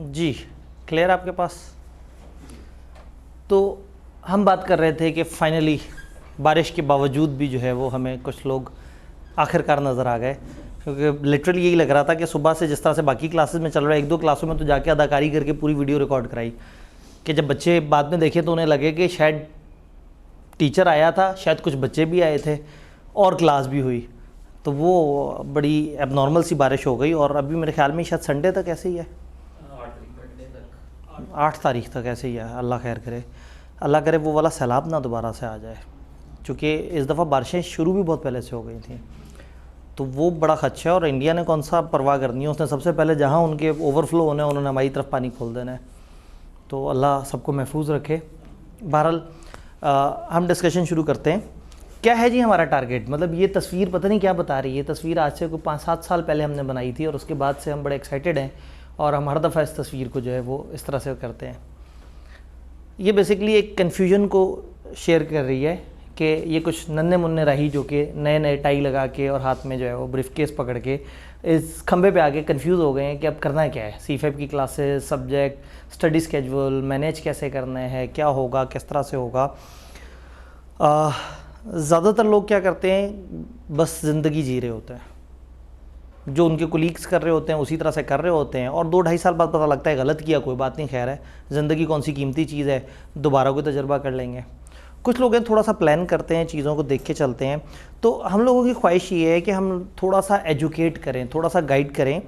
जी clear आपके पास। तो हम बात कर रहे थे कि फाइनली बारिश के बावजूद भी जो है वो हमें कुछ लोग आखिरकार नज़र आ गए, क्योंकि लिटरली यही लग रहा था कि सुबह से जिस तरह से बाकी क्लासेस में चल रहा है, एक दो क्लासों में तो जाके अदाकारी करके पूरी वीडियो रिकॉर्ड कराई कि जब बच्चे बाद में देखे तो उन्हें लगे कि शायद टीचर आया था, शायद कुछ बच्चे भी आए थे और क्लास भी हुई। तो वो बड़ी एबनॉर्मल सी बारिश हो गई और अभी मेरे ख्याल में शायद संडे तक ऐसे ही है, 8 तारीख तक ऐसे ही है। अल्लाह खैर करे, अल्लाह करे वो वाला सैलाब ना दोबारा से आ जाए, क्योंकि इस दफ़ा बारिशें शुरू भी बहुत पहले से हो गई थी, तो वो बड़ा खदशा है। और इंडिया ने कौन सा परवाह करनी है, उसने सबसे पहले जहाँ उनके ओवरफ्लो होने उन्होंने हमारी तरफ पानी खोल देना है। तो अल्लाह सबको महफूज रखे। बहरहाल हम डिस्कशन शुरू करते हैं। क्या है जी हमारा टारगेट, मतलब ये तस्वीर पता नहीं क्या बता रही है। तस्वीर आज से कोई 5-7 साल पहले हमने बनाई थी और उसके बाद से हम बड़े एक्साइटेड हैं और हम हर दफ़ा इस तस्वीर को जो है वो इस तरह से करते हैं। ये बेसिकली एक कन्फ्यूजन को शेयर कर रही है कि ये कुछ नन्हे मुन्ने राही जो कि नए नए टाई लगा के और हाथ में जो है वो ब्रीफकेस पकड़ के इस खंबे पे आके कंफ्यूज हो गए हैं कि अब करना क्या है। सीफेप की classes, subject, study schedule manage कैसे करना है, क्या होगा, किस तरह से होगा। ज़्यादातर लोग क्या करते हैं, बस ज़िंदगी जी रहे होते हैं, जो उनके कोलीग्स कर रहे होते हैं उसी तरह से कर रहे होते हैं और 2-2.5 साल बाद पता लगता है गलत किया, कोई बात नहीं, खैर है, ज़िंदगी कौन सी कीमती चीज़ है, दोबारा कोई तजर्बा कर लेंगे। कुछ लोग हैं थोड़ा सा प्लान करते हैं, चीज़ों को देख के चलते हैं। तो हम लोगों की ख्वाहिश ये है कि हम थोड़ा सा एजुकेट करें, थोड़ा सा गाइड करें,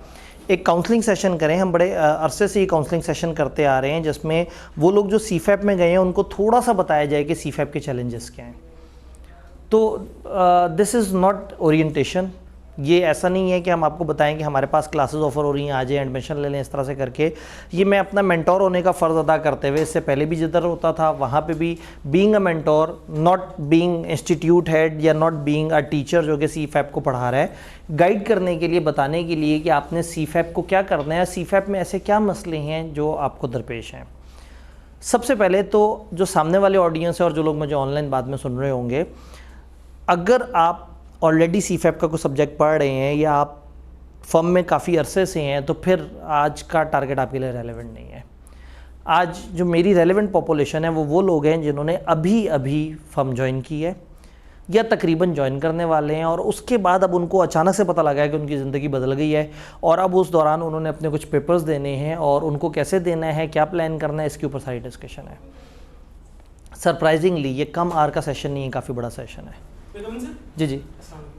एक काउंसलिंग सेशन करें। हम बड़े अरसे से ये काउंसलिंग सेशन करते आ रहे हैं जिसमें वो लोग जो सीफेप में गए हैं उनको थोड़ा सा बताया जाए कि सीफेप के चैलेंजेस क्या हैं। तो दिस इज़ नॉट ओरिएंटेशन, ये ऐसा नहीं है कि हम आपको बताएं कि हमारे पास क्लासेस ऑफ़र हो रही हैं, आ जाए एडमिशन ले लें, इस तरह से करके। ये मैं अपना मेंटोर होने का फ़र्ज़ अदा करते हुए, इससे पहले भी जिधर होता था वहाँ पे भी being a mentor, not being institute head या नॉट बीइंग अ टीचर जो कि सीफेप को पढ़ा रहा है, गाइड करने के लिए, बताने के लिए कि आपने सीफेप को क्या करना है, सीफेप में ऐसे क्या मसले हैं जो आपको दरपेश हैं। सबसे पहले तो जो सामने वाले ऑडियंस है और जो लोग मुझे ऑनलाइन बाद में सुन रहे होंगे, अगर आप ऑलरेडी सीफेप का कोई सब्जेक्ट पढ़ रहे हैं या आप फर्म में काफ़ी अरसे से हैं, तो फिर आज का टारगेट आपके लिए रेलेवेंट नहीं है। आज जो मेरी रेलेवेंट पॉपुलेशन है वो लोग हैं जिन्होंने अभी अभी फर्म ज्वाइन की है या तकरीबन ज्वाइन करने वाले हैं और उसके बाद अब उनको अचानक से पता लगा है कि उनकी ज़िंदगी बदल गई है और अब उस दौरान उन्होंने अपने कुछ पेपर्स देने हैं और उनको कैसे देना है, क्या प्लान करना है, इसके ऊपर सारी डिस्कशन है। सरप्राइजिंगली ये कम आर का सेशन नहीं है, काफ़ी बड़ा सेशन है। जी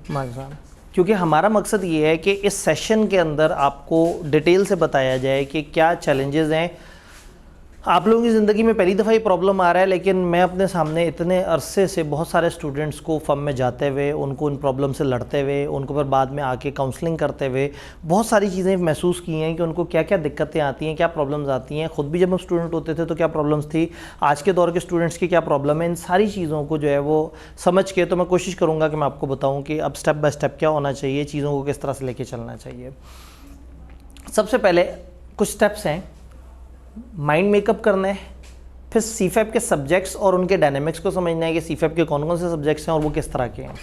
माशाल्लाह, क्योंकि हमारा मकसद ये है कि इस सेशन के अंदर आपको डिटेल से बताया जाए कि क्या चैलेंजेस हैं। आप लोगों की ज़िंदगी में पहली दफ़ा ये प्रॉब्लम आ रहा है, लेकिन मैं अपने सामने इतने अरसे से बहुत सारे स्टूडेंट्स को फर्म में जाते हुए, उनको उन प्रॉब्लम से लड़ते हुए, उनको फिर बाद में आके काउंसलिंग करते हुए बहुत सारी चीज़ें महसूस की हैं कि उनको क्या क्या दिक्कतें आती हैं, क्या प्रॉब्लम्स आती हैं। ख़ुद भी जब हम स्टूडेंट होते थे तो क्या प्रॉब्लम्स थी, आज के दौर के स्टूडेंट्स की क्या प्रॉब्लम है, इन सारी चीज़ों को जो है वो समझ के तो मैं कोशिश करूँगा कि मैं आपको बताऊँ कि अब स्टेप बाय स्टेप क्या होना चाहिए, चीज़ों को किस तरह से लेके चलना चाहिए। सबसे पहले कुछ स्टेप्स हैं, माइंड मेकअप करना है, फिर सीफेप के सब्जेक्ट्स और उनके डायनेमिक्स को समझना है कि सीफेप के कौन कौन से सब्जेक्ट्स हैं और वो किस तरह के हैं।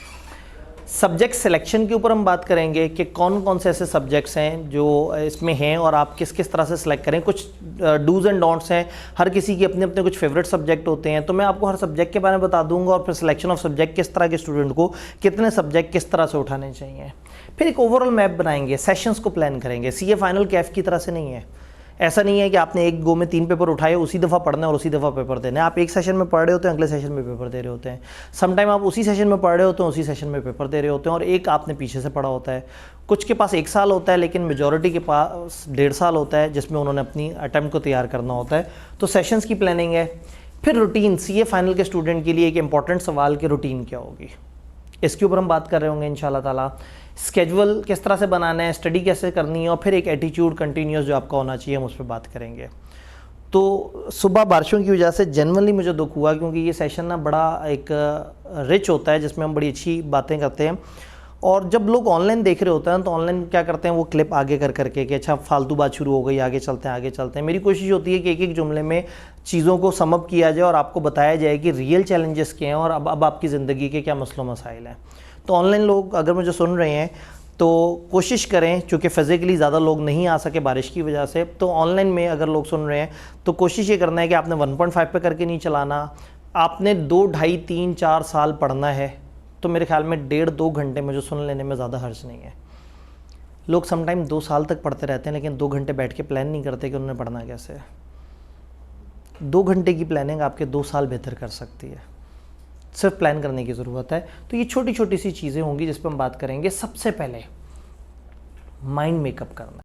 सब्जेक्ट सिलेक्शन के ऊपर हम बात करेंगे कि कौन कौन से ऐसे सब्जेक्ट्स हैं जो इसमें हैं और आप किस किस तरह से सिलेक्ट करें। कुछ डूज़ एंड डोंट्स हैं, हर किसी के अपने अपने कुछ फेवरेट सब्जेक्ट होते हैं, तो मैं आपको हर सब्जेक्ट के बारे में बता दूंगा और फिर सिलेक्शन ऑफ सब्जेक्ट, किस तरह के स्टूडेंट को कितने सब्जेक्ट किस तरह से उठाने चाहिए। फिर एक ओवरऑल मैप बनाएंगे, सेशंस को प्लान करेंगे। सीए फाइनल कैफ की तरह से नहीं है, ऐसा नहीं है कि आपने एक गो में 3 पेपर उठाए, उसी दफ़ा पढ़ना है और उसी दफ़ा पेपर देना है। आप एक सेशन में पढ़ रहे होते हैं, अगले सेशन में पेपर दे रहे होते हैं। समटाइम आप उसी सेशन में पढ़ रहे होते हैं, उसी सेशन में पेपर दे रहे होते हैं और एक आपने पीछे से पढ़ा होता है। कुछ के पास 1 साल होता है, लेकिन मेजॉरिटी के पास 1.5 साल होता है जिसमें उन्होंने अपनी अटैम्प्ट को तैयार करना होता है। तो सेशंस की प्लानिंग है। फिर रूटीन, सीए फाइनल के स्टूडेंट के लिए एक इंपॉर्टेंट सवाल की रूटीन क्या होगी, इसके ऊपर हम बात कर रहे होंगे इंशाल्लाह ताला। स्केड्यूल किस तरह से बनाना है, स्टडी कैसे करनी है और फिर एक एटीट्यूड कंटिन्यूस जो आपका होना चाहिए, हम उस पर बात करेंगे। तो सुबह बारिशों की वजह से जनरली मुझे दुख हुआ, क्योंकि ये सेशन ना बड़ा एक रिच होता है जिसमें हम बड़ी अच्छी बातें करते हैं और जब लोग ऑनलाइन देख रहे होते हैं तो ऑनलाइन क्या करते हैं, वो क्लिप आगे कर करके कि अच्छा फालतू बात शुरू हो गई, आगे चलते हैं आगे चलते हैं। मेरी कोशिश होती है कि एक एक जुमले में चीज़ों को सम अप किया जाए और आपको बताया जाए कि रियल चैलेंजेस क्या हैं और अब आपकी ज़िंदगी के क्या मसलों मसाइल हैं। तो ऑनलाइन लोग अगर मुझे सुन रहे हैं तो कोशिश करें, चूँकि फ़िज़िकली ज़्यादा लोग नहीं आ सके बारिश की वजह से, तो ऑनलाइन में अगर लोग सुन रहे हैं तो कोशिश ये करना है कि आपने 1.5 पे करके नहीं चलाना। आपने 2, ढाई, 3, 4 साल पढ़ना है तो मेरे ख्याल में 1.5-2 घंटे में जो सुन लेने में ज़्यादा हर्ज नहीं है। लोग समटाइम 2 साल तक पढ़ते रहते हैं लेकिन 2 घंटे बैठ के प्लान नहीं करते कि उन्होंने पढ़ना कैसे है। 2 घंटे की प्लानिंग आपके 2 साल बेहतर कर सकती है, सिर्फ प्लान करने की ज़रूरत है। तो ये छोटी छोटी सी चीज़ें होंगी जिस पर हम बात करेंगे। सबसे पहले माइंड मेकअप करना।